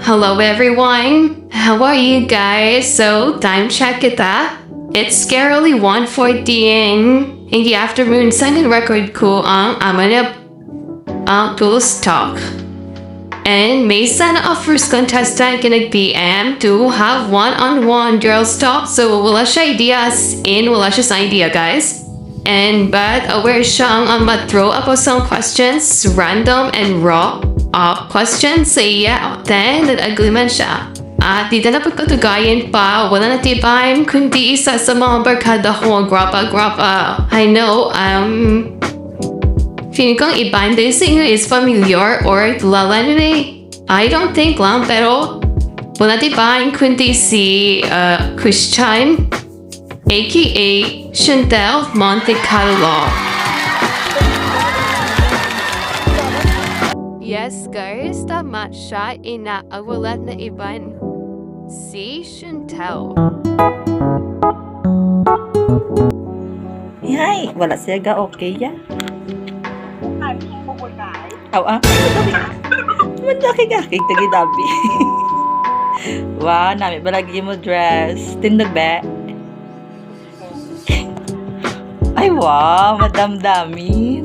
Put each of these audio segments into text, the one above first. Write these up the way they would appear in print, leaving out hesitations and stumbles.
Hello everyone! How are you guys? So, time check kita. It's scarily 1:14 in the afternoon. Second record ko ang amanap ang Tools Talk. And may sana a first contestant ka nag-PM to have one-on-one girls talk. So, wala siya ideas in, wala siya sa idea guys. And but aware siyang throw up some questions, random and raw questions sa iya. Then, nag-agreement siya. At di na pagkatugayan pa, wala na tibayan, kundi isa sa mga barkada ko, grapa. I know, feeling kong iba din sa inyo is familiar or kilala nyo na I don't think lang, pero wala tibayan kundi si Christian, aka Chantel Monte Carlo. Yes guys, tama siya, inaawalat na iban si Chantel. Hi, wala siya ga okay ya? Mandaki-gaki tagi-dabi. Wow, nami balagi mo dress. Tindog ba? Ay, wow, madam-damin.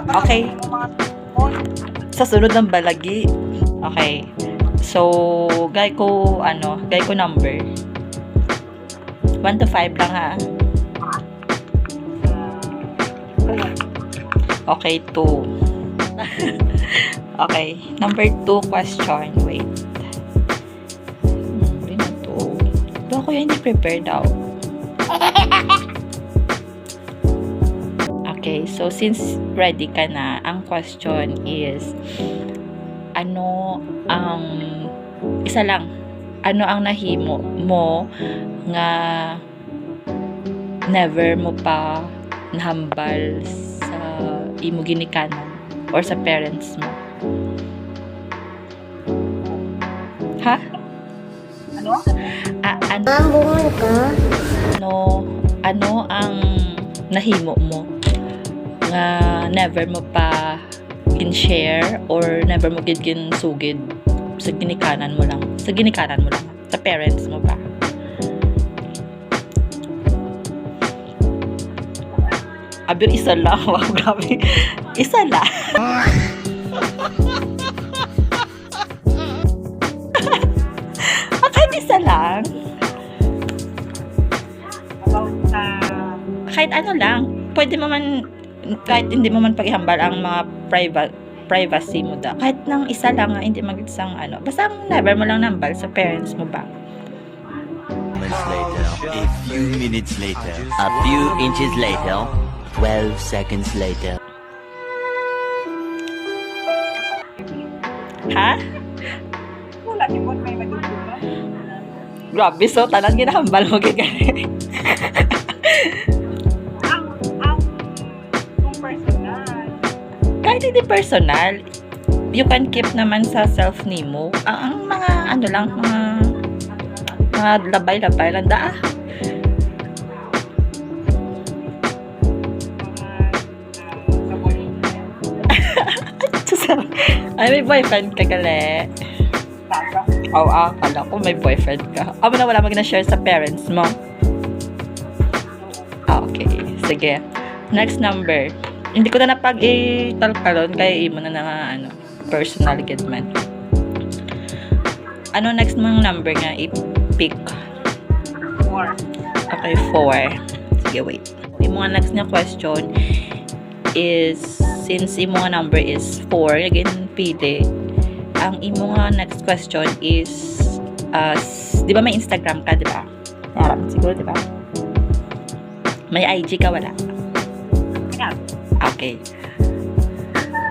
Okay. Sa sunod ng balagi. Okay. So, gay ko number. 1 to 5 lang ha. Okay, 2. Okay, number 2 question. Wait. Doon ako yung hindi prepared daw. Okay, so since ready ka na, ang question is, isa lang, ano ang nahimo mo nga never mo pa nahambal sa imo ginikanan or sa parents mo? Ha? Ano ang nahimo mo nga never mo pa gin-share or never mo gin-sugid sa ginikanan mo lang, sa parents mo ba? Abir, isa lang. Wow, grabe. Isa lang. Kahit isa lang. Kahit ano lang. Pwede mo man, kahit hindi mo man paghihambal ang mga privacy mo da. Kahit nang isa lang, hindi mag-isang ano. Basta never mo lang nambal sa parents mo ba? A few minutes later, a few inches later, 12 seconds later. Ha? Wala, di mo may madudulo. Grabe, so tanan ginahambal mo gigani. Kung personal. Kahit hindi personal, you can keep naman sa self nimo. Ang mga ano lang, mga labay-labay lang da. Ay, may boyfriend ka gali. Kala ko may boyfriend ka. Amo na wala mag-na-share sa parents mo. Okay, sige. Next number. Hindi ko na napag-italkalon kaya imo na personal gitman. Ano next mong number nga i-pick? 4. Okay, 4. Sige, wait. Yung mga next na question is, since imo nga number is 4, again, pili. Ang imo nga next question is, di ba may Instagram ka, di ba? Naram, siguro, di ba? May IG ka, wala? Okay.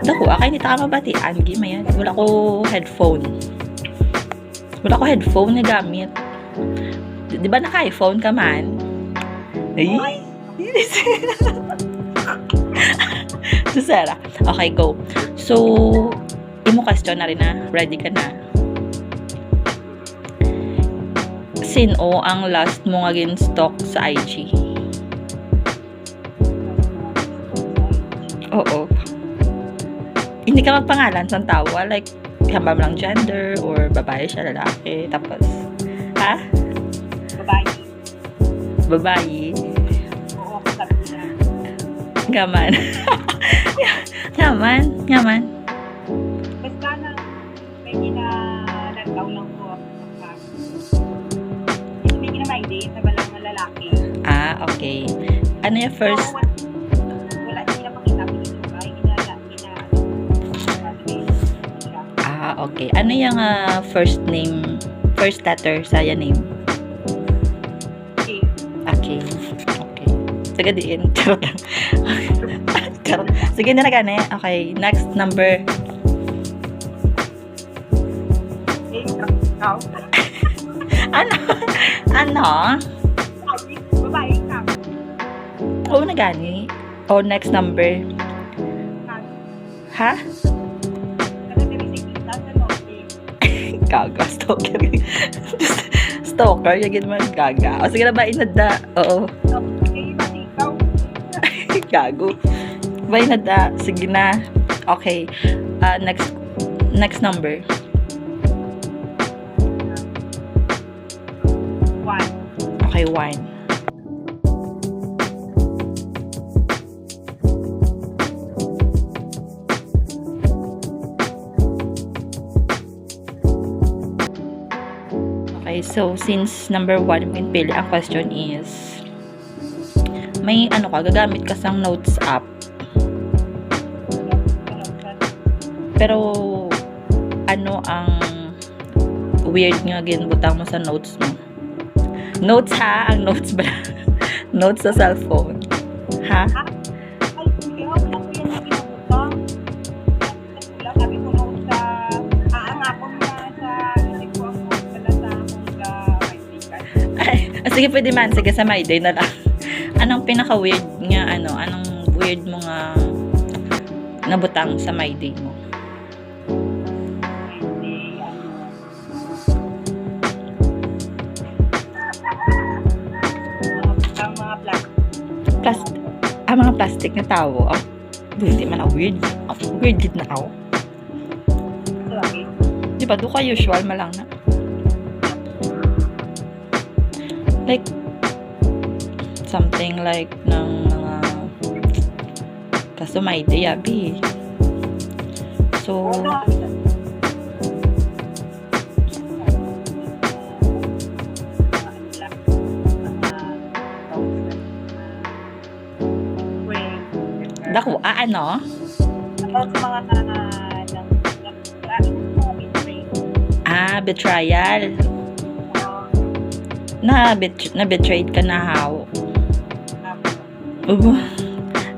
Dako, akay ni tama ba ti Angie, mayan? Wala ko headphone na gamit. Di ba naka-iPhone ka man? Ay! Susera. Okay, go. So, imo question na rin na. Ready ka na? Sino ang last mo nga gin-stalk sa IG? Oo. Hindi ka magpangalan sa tawa. Like, hambam lang gender or babae siya, lalaki. Tapos, ha? Babae. Babae. Oo, sabi niya. Gaman. Gaman. Basta na, may ginalagaw lang po ako. May ginamay-date na balang na lalaki. Ah, okay. Ano yung first? So, wala, hindi na pakita. Pinitubay. Ah, okay. Ano yung first name, first letter sa your name? Okay. Okay. Sige diin. Charot lang. Charot. Sige na gani. Okay. Next number. Okay, ikaw. Ano? Babae, ikaw. Oo na gani. Oh, next number. Ha? Gaga. Stalker. Stalker. Yagin man. Gaga. O sige na ba? Inada. Oo. Gago. Ba inada. Sige na. Okay. Next number. Okay, 1. Okay, so since number 1 yung pili, ang question is, may gagamit ka sang notes app. Pero, ano ang weird nga ginbutang mo sa notes mo? Notes ha? Ang notes ba? Notes sa cellphone. Ha? Sige, pwede man. Sige, sa my day na lang. Anong pinaka-weird nga, anong weird mo nga nabutang sa my day mo? Mga plastic na tao. Hindi man weird. Weird gid na ako. Di ba, doon ka usual malang na. Like, something like ng mga kaso may idea, B. So, dako, ano? Betrayal. Na-betrayed ka na how?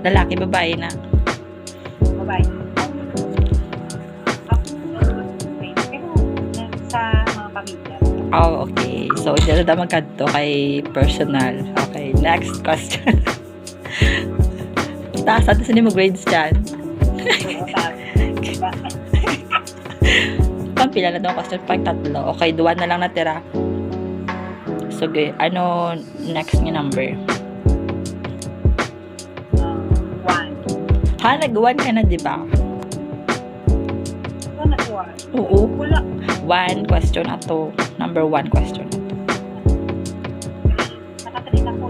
Lalaki, babae na? Babae. Sa mga pamilya. Oh, okay. So, dito na magkanto kay personal. Okay, next question. Taas natin sa mo grades dyan. Pampila na daw question pag 3. Okay, 2 na lang natira. So, okay. Ano next nga number? 1. Ha, nag-1 ka na, di ba? Oo. 1 question na to. Number 1 question na to. Nakatalina ko.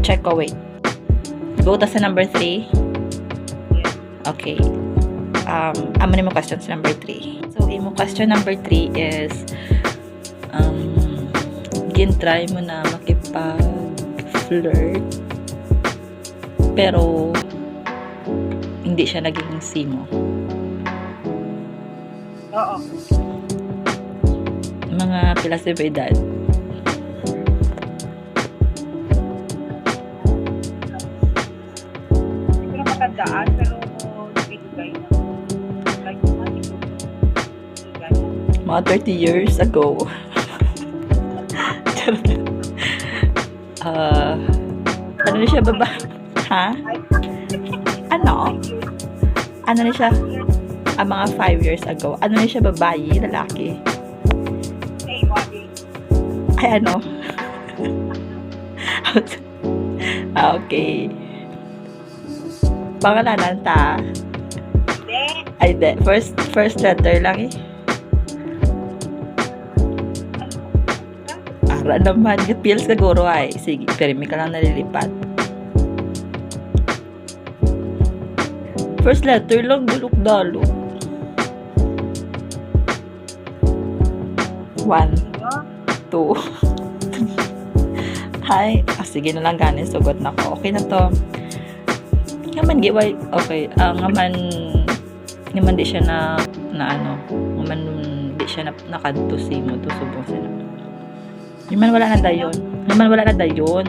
Check ko, wait. Go ta sa number 3. Yes. Okay. Amo ni mo question sa number 3. So, imo question number 3 is gin-try mo na makipag-flirt pero hindi siya naging simo. Oo. Mga pila sa edad? Hindi ko na matandaan, pero bigay na. Like, bigay. Mga 30 years ago. Ano na siya, baba? Ha? Ano? Ano na siya? Mga 5 years ago. Ano na siya, babae, lalaki? Hey, body. Ay, ano? Okay. Pangalanan ta. Hindi. Ay, de. First letter lang eh. Ara naman. Pills siguro ay. Sige, permi ka lang nalilipat. First letter lang, dulok-dalo. 1, 2, Hi. Sige na lang ganin. Sugot na ko. Okay na to. Ngaman, giway. Okay. Ngaman di siya na ano. Ngaman di siya na nakadto si mo. To subong sila. Ngaman wala na dayon. Ngaman wala na dayon.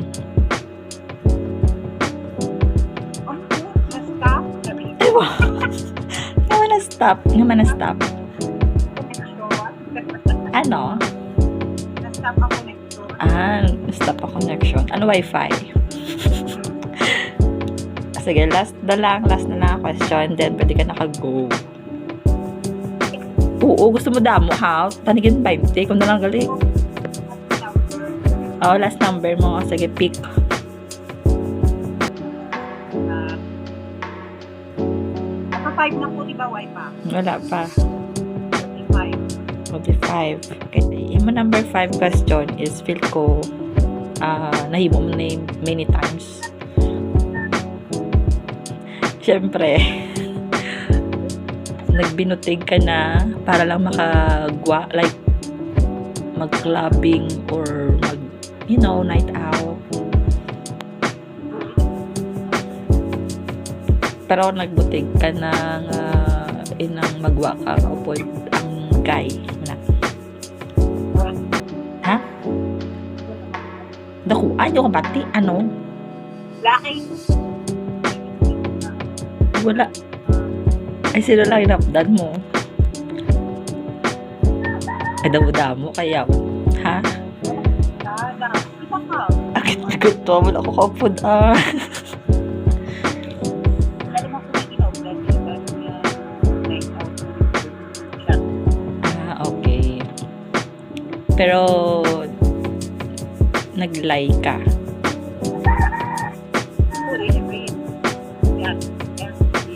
Na-stop? Ewa. Ngaman na stop. Ngaman na stop. Ano? Na-stop ang connection. Stop a connection. Ano Wi-Fi? Sige, last na lang question. Then, pwede ka naka-go. Oo, gusto mo damo, ha? Tanigin 50. Kung na lang gali. Oh, last number mo. Sige, pick. Naka 5 na po, di ba, Wi-Fi? Wala pa. 45. 45. Okay. Yung number 5 question is, feel ko, nahimo mo na yung many times. Siyempre, nagbinutig ka na para lang makagwa, like, mag-clubbing or night out. Pero nagbutig ka ng inang magwa ka upod ang guy na. Ha? Daku, ayaw ka bati? Ano? Laki. Wala. Ay, sila lang inapdan mo. Ay, damo-damo kaya. Ha? Sada. Isa ka. Akit-akit to. Wala ko kapod. Lalo mo kumikinog. Like out. Okay. Pero, nag-lie ka. Puri, siyempre. Yan.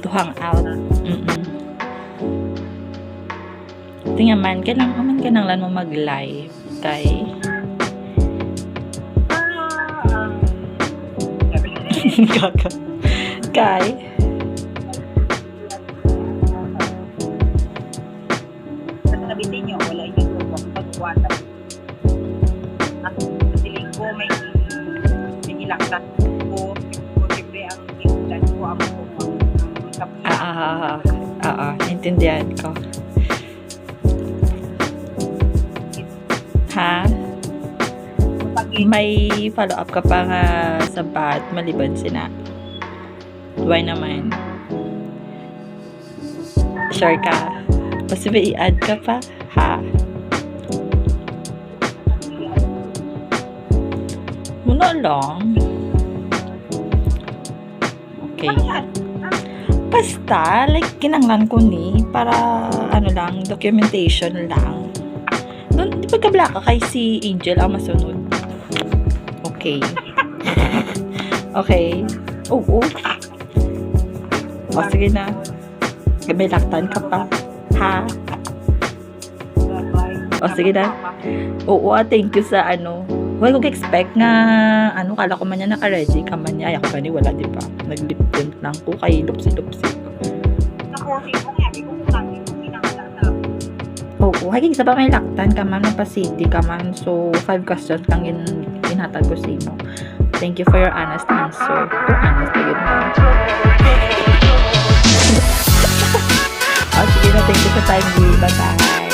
To hang out. Tingnan man, kailangan lang mo mag-lie. Kay, Kaka. Kay, Sa nabitin nyo, wala yung grupo. Pag-wata. At siling ko, may nilaktan ko. O siyempre, ang iulan ko, ang kapiya. intindihan ko. Ha? May follow-up ka pa nga sa bat maliban sina. Why naman? Sure ka? Kasi may i-add ka pa? Ha? Muna lang. Okay. Basta, like, kinanglan ko ni para, documentation lang. Doon, di ba kabla ka kay si Angel ang masunod? Okay. Okay. Oo. O, sige na. May laktan ka pa. Ha? O, sige na. Oo, thank you sa Huwag ko expect nga, kala ko man niya naka-ready ka man niya. Ay, ako gani, wala, di ba? Nag-lip tint lang ko kay lupsi-lupsi. Nakosi ko nga, di ko kung pinangalala. Oo, haging sa ba may laktan ka man, pa-city ka man. So, 5 questions lang inhatag ko sa mo. Thank you for your honest answer. Honest na yun mo. Sige na, thank you sa time. Bye-bye.